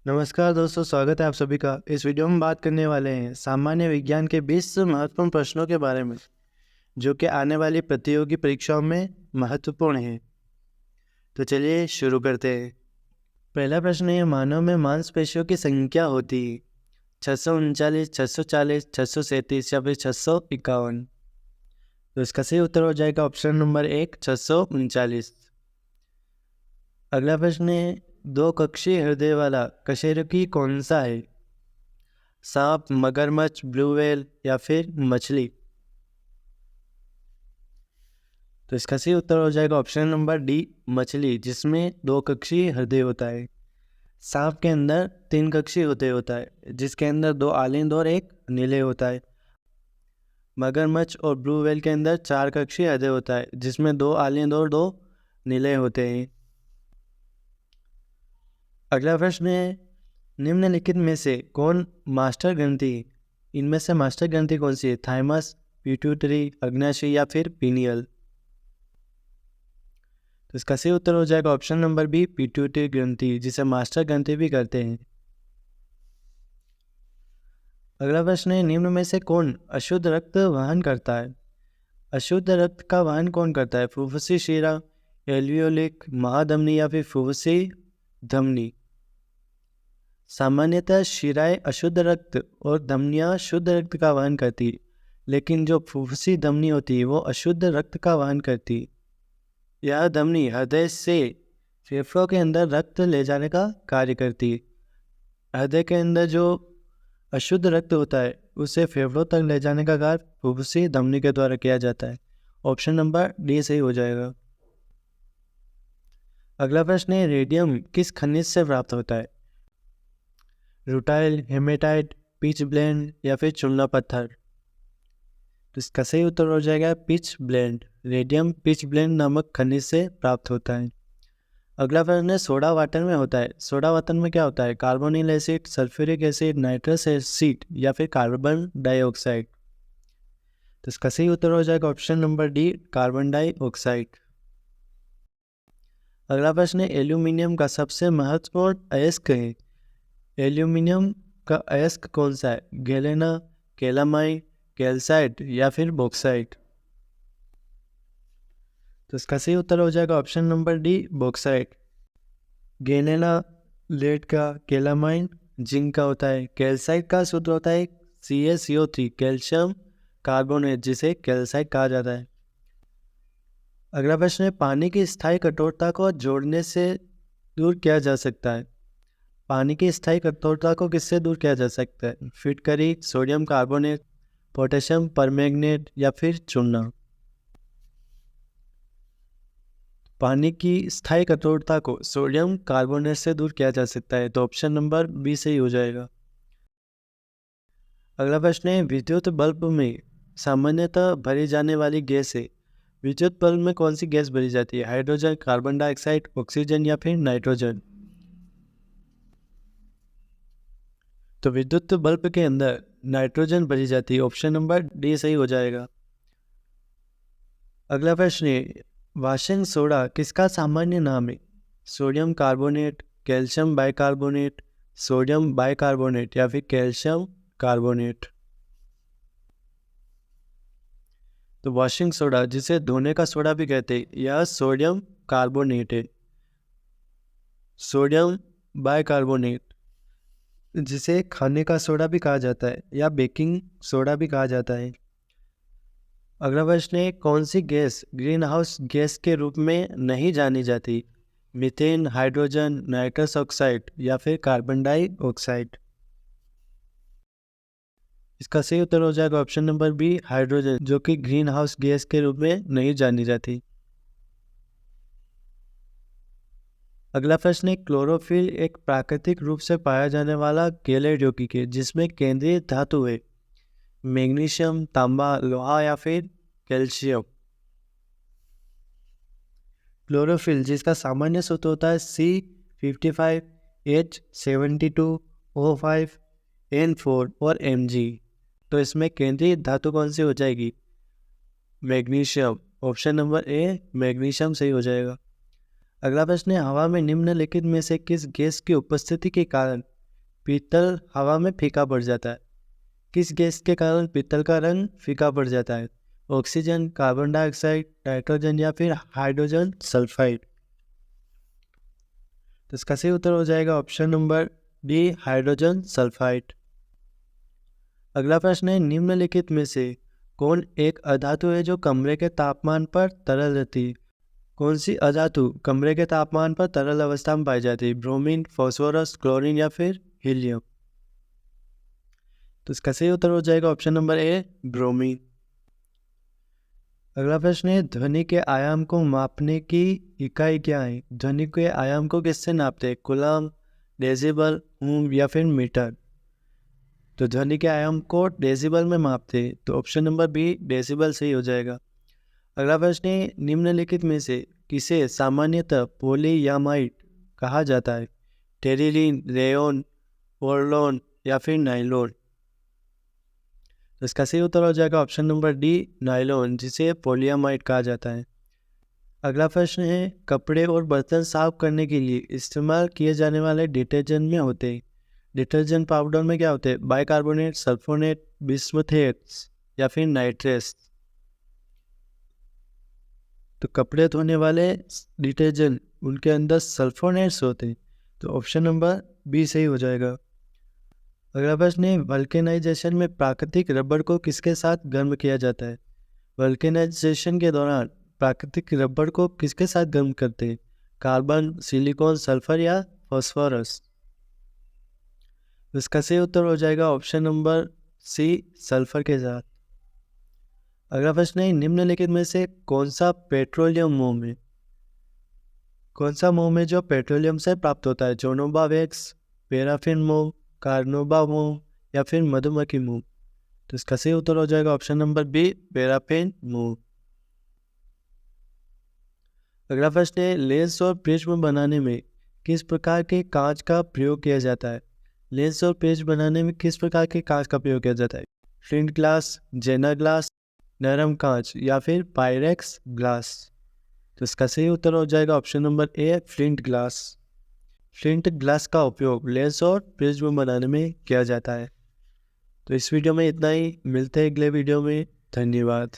नमस्कार दोस्तों, स्वागत है आप सभी का। इस वीडियो में बात करने वाले हैं सामान्य विज्ञान के 20 महत्वपूर्ण प्रश्नों के बारे में, जो कि आने वाली प्रतियोगी परीक्षाओं में महत्वपूर्ण हैं। तो चलिए शुरू करते हैं। पहला प्रश्न है, मानव में मांसपेशियों की संख्या होती है 639, 640, 637 या फिर 651। तो इसका सही उत्तर हो जाएगा ऑप्शन नंबर 1, 639। अगला प्रश्न है, दो कक्षीय हृदय वाला कशेरुकी कौन सा है? सांप, मगरमच्छ, ब्लू व्हेल या फिर मछली? तो इसका सही उत्तर हो जाएगा ऑप्शन नंबर डी, मछली, जिसमें दो कक्षीय हृदय होता है। सांप के अंदर 3 कक्षीय हृदय होता है, जिसके अंदर 2 आलिंद और 1 नीले होता है। मगरमच्छ और ब्लू व्हेल के अंदर 4 कक्षीय हृदय होता है, जिसमें 2 आलिंद और 2 नीले होते हैं। अगला प्रश्न है, निम्नलिखित में से कौन मास्टर ग्रंथि है? इनमें से मास्टर ग्रंथि कौन सी है? थाइमस, पिट्यूटरी, अग्नाशय या फिर पीनियल? तो इसका सही उत्तर हो जाएगा ऑप्शन नंबर बी, पिट्यूटरी ग्रंथि, जिसे मास्टर ग्रंथि भी कहते हैं। अगला प्रश्न है, निम्न में से कौन अशुद्ध रक्त वहन करता है? अशुद्ध रक्त का वहन कौन करता है? फुफ्फुसी शिरा, एल्वियोलिक, महाधमनी या फिर फुफ्फुसी धमनी? सामान्यतः शिराएं अशुद्ध रक्त और धमनियां शुद्ध रक्त का वहन करती है, लेकिन जो फुफ्फुसी धमनी होती है वो अशुद्ध रक्त का वहन करती है। यह धमनी हृदय से फेफड़ों के अंदर रक्त ले जाने का कार्य करती है। हृदय के अंदर जो अशुद्ध रक्त होता है उसे फेफड़ों तक ले जाने का कार्य फुफ्फुसी धमनी के द्वारा किया जाता है। ऑप्शन नंबर डी सही हो जाएगा। अगला प्रश्न है, रेडियम किस खनिज से प्राप्त होता है? रूटाइल, हेमेटाइट, पिच ब्लेंड या फिर चूना पत्थर? तो इसका सही उत्तर हो जाएगा pitch blend. Radium pitch blend नामक खनिज से प्राप्त होता है। अगला प्रश्न है, सोडा वाटर में होता है। सोडा वाटर में क्या होता है? Carbonyl acid, sulphuric acid, nitrous acid या फिर कार्बन डाइऑक्साइड? तो इसका सही उत्तर हो जाएगा option number D, carbon dioxide. अगला प्रश्न है, एल्यूमिनियम का सबसे महत्वपूर्ण अयस्क है। एल्यूमिनियम का अयस्क कौन सा है? गैलेना, कैलामाइन, कैल्साइट या फिर बॉक्साइट? तो इसका सही उत्तर हो जाएगा option number D, bauxite. Galena lead का, कैलामाइन जिंक का होता है, कैल्साइट का सूत्र होता है CaCO3 कैल्शियम कार्बोनेट, जिसे कैल्साइट कहा जाता है। अगला प्रश्न है, पानी की स्थायी कठोरता को जोड़ने से दूर किया जा सकता है। पानी की स्थायी कठोरता को किससे दूर किया जा सकता है? फिटकरी, सोडियम कार्बोनेट, पोटेशियम परमैंगनेट या फिर चूना? पानी की स्थायी कठोरता को सोडियम कार्बोनेट से दूर किया जा सकता है, तो ऑप्शन नंबर बी सही हो जाएगा। अगला प्रश्न है, विद्युत बल्ब में सामान्यतः भरी जाने वाली गैस है। विद्युत बल्ब में कौन सी गैस भरी जाती है? हाइड्रोजन, कार्बन डाइऑक्साइड, ऑक्सीजन या फिर नाइट्रोजन? तो विद्युत बल्ब के अंदर नाइट्रोजन भरी जाती है, ऑप्शन नंबर डी सही हो जाएगा। अगला प्रश्न है, वाशिंग सोडा किसका सामान्य नाम है? Sodium carbonate, calcium bicarbonate, sodium bicarbonate या फिर कैल्शियम कार्बोनेट? तो वॉशिंग सोडा, जिसे धोने का सोडा भी कहते हैं, यह सोडियम कार्बोनेट है। सोडियम बाइकार्बोनेट, जिसे खाने का सोडा भी कहा जाता है या बेकिंग सोडा भी कहा जाता है। अगला प्रश्न है, कौन सी गैस ग्रीन हाउस गैस के रूप में नहीं जानी जाती? मीथेन, हाइड्रोजन, नाइट्रस ऑक्साइड या फिर कार्बन डाइऑक्साइड? इसका सही उत्तर हो जाएगा ऑप्शन नंबर बी, हाइड्रोजन, जो कि ग्रीन हाउस गैस के रूप में नहीं जानी जाती। अगला प्रश्न है, क्लोरोफिल एक प्राकृतिक रूप से पाया जाने वाला गैलेट यौगिक है, जिसमें केंद्रीय धातु है मैग्नीशियम, तांबा, लोहा या फिर कैल्शियम? क्लोरोफिल, जिसका सामान्य सूत्र होता है C55H72O5N4 और Mg, तो इसमें केंद्रीय धातु कौन सी हो जाएगी? Magnesium. Option number A, magnesium सही हो जाएगा। अगला प्रश्न है, हवा में निम्नलिखित में से किस गैस की उपस्थिति के कारण पीतल हवा में फीका पड़ जाता है? किस गैस के कारण पीतल का रंग फीका पड़ जाता है? ऑक्सीजन, कार्बन डाइऑक्साइड, नाइट्रोजन या फिर हाइड्रोजन सल्फाइड? तो इसका सही उत्तर हो जाएगा option number D, hydrogen sulphide. अगला प्रश्न है, निम्नलिखित में से कौन एक अधातु है जो कमरे के तापमान पर तरल रहती है? कौन सी अधातु कमरे के तापमान पर तरल अवस्था में पाई जाती है? ब्रोमीन, फास्फोरस, क्लोरीन या फिर हीलियम? तो इसका सही उत्तर हो जाएगा ऑप्शन नंबर ए, ब्रोमीन। अगला प्रश्न है, ध्वनि के आयाम को मापने की इकाई क्या है? ध्वनि के आयाम को किससे नापते हैं? कूलम, डेसिबल, ओम या फिर मीटर? तो ध्वनि के आयाम को डेसिबल में मापते हैं, तो ऑप्शन नंबर बी, डेसिबल सही हो जाएगा। अगला प्रश्न है, निम्नलिखित में से किसे सामान्यतः पॉलीयामाइड कहा जाता है? टेरिलीन, रेयोन, पोर्लोन या फिर नाइलोन? तो इसका सही उत्तर हो जाएगा ऑप्शन नंबर डी, नाइलोन, जिसे पॉलीयामाइड कहा जाता है। अगला प्रश्न है, कपड़े और बर्तन साफ करने के लिए इस्तेमाल किए जाने वाले डिटर्जेंट में होते हैं, डिटर्जेंट पाउडर में क्या होते हैं? बाइकार्बोनेट, सल्फोनेट, बिस्मुथेट्स या फिर नाइट्रेट्स? तो कपड़े धोने वाले डिटर्जेंट, उनके अंदर सल्फोनेट्स होते हैं, तो ऑप्शन नंबर बी सही हो जाएगा। अगला प्रश्न है, वल्केनाइजेशन में प्राकृतिक रबर को किसके साथ गर्म किया जाता है? वल्केनाइजेशन के दौरान प्राकृतिक रबर को किसके साथ गर्म करते हैं? कार्बन, सिलिकॉन, सल्फर या फास्फोरस? इसका सही उत्तर हो जाएगा ऑप्शन नंबर सी, सल्फर के साथ। अगला प्रश्न है, निम्नलिखित में से कौन सा पेट्रोलियम मोम है? कौन सा मोम है जो पेट्रोलियम से प्राप्त होता है? जोनोबा वैक्स, पैराफिन मोम, कार्नोबा मोम या फिर मधुमक्खी मोम? तो इसका सही उत्तर हो जाएगा ऑप्शन नंबर बी, पैराफिन मोम। अगला प्रश्न है, लेंस और प्रिज्म बनाने में किस प्रकार के कांच का प्रयोग किया जाता है? लेंस और प्रिज्म बनाने में किस प्रकार के कांच का प्रयोग किया जाता है? फ्लिंट ग्लास, जेना ग्लास, नरम कांच या फिर पायरेक्स ग्लास? तो इसका सही उत्तर हो जाएगा option number A, flint glass. Flint glass का उपयोग लेंस और प्रिज्म बनाने में किया जाता है। तो इस वीडियो में इतना ही, मिलते हैं अगले वीडियो में। धन्यवाद।